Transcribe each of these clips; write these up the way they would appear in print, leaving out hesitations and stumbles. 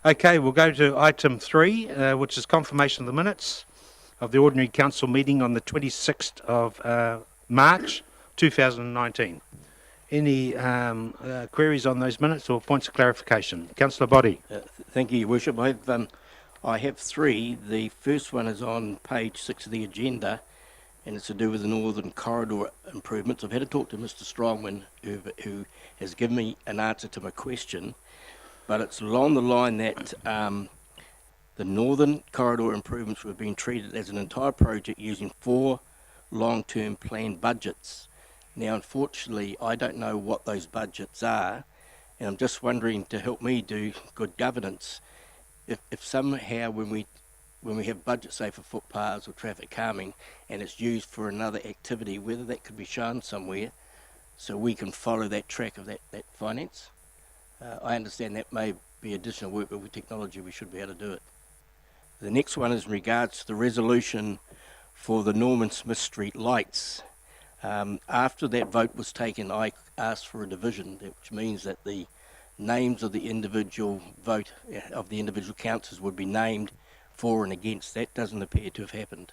Okay, we'll go to item 3, which is confirmation of the minutes of the ordinary council meeting on the 26th of March 2019. Any queries on those minutes or points of clarification? Councillor Boddy. Thank you, Your Worship. I have 3. The first one is on page 6 of the agenda, and it's to do with the Northern Corridor improvements. I've had a talk to Mr. Strongman, who has given me an answer to my question, but it's along the line that the Northern Corridor improvements were being treated as an entire project using 4 long-term planned budgets. Now, unfortunately, I don't know what those budgets are, and I'm just wondering, to help me do good governance, if somehow when we have budget, say, for footpaths or traffic calming, and it's used for another activity, whether that could be shown somewhere so we can follow that track of that finance. I understand that may be additional work, but with technology we should be able to do it. The next one is in regards to the resolution for the Norman Smith Street lights. After that vote was taken, I asked for a division, which means that the names of the individual councillors would be named for and against. That doesn't appear to have happened.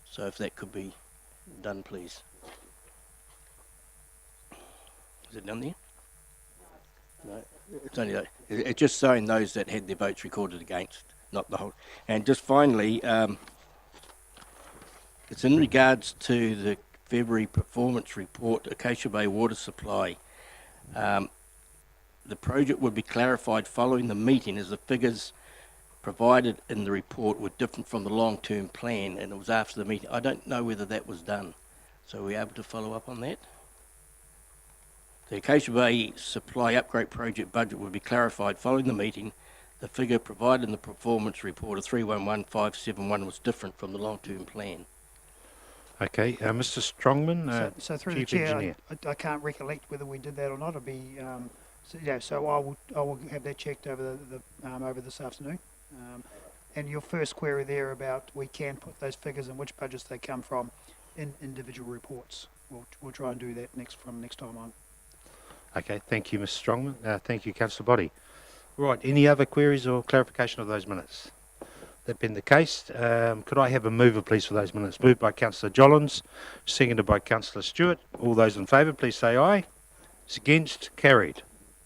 So if that could be done, please. Is it done there? No, it's only that. It's just showing those that had their votes recorded against, not the whole. And just finally, it's in regards to the February performance report, Acacia Bay water supply. The project would be clarified following the meeting, as the figures provided in the report were different from the long-term plan, and it was after the meeting. I don't know whether that was done, so are we able to follow up on that? The Acacia Bay supply upgrade project budget would be clarified following the meeting. The figure provided in the performance report of 311571 was different from the long-term plan. Okay, Mr. Strongman, so through Chief the Chair, Engineer. I can't recollect whether we did that or not. It'll be so I will have that checked over over this afternoon. And your first query there about we can put those figures and which budgets they come from in individual reports. We'll try and do that from next time on. Okay, thank you, Mr. Strongman. Thank you, Councillor Boddy. Right, any other queries or clarification of those minutes? That being the case, could I have a mover, please, for those minutes? Moved by Councillor Jollins, seconded by Councillor Stewart. All those in favour, please say aye. It's against, carried.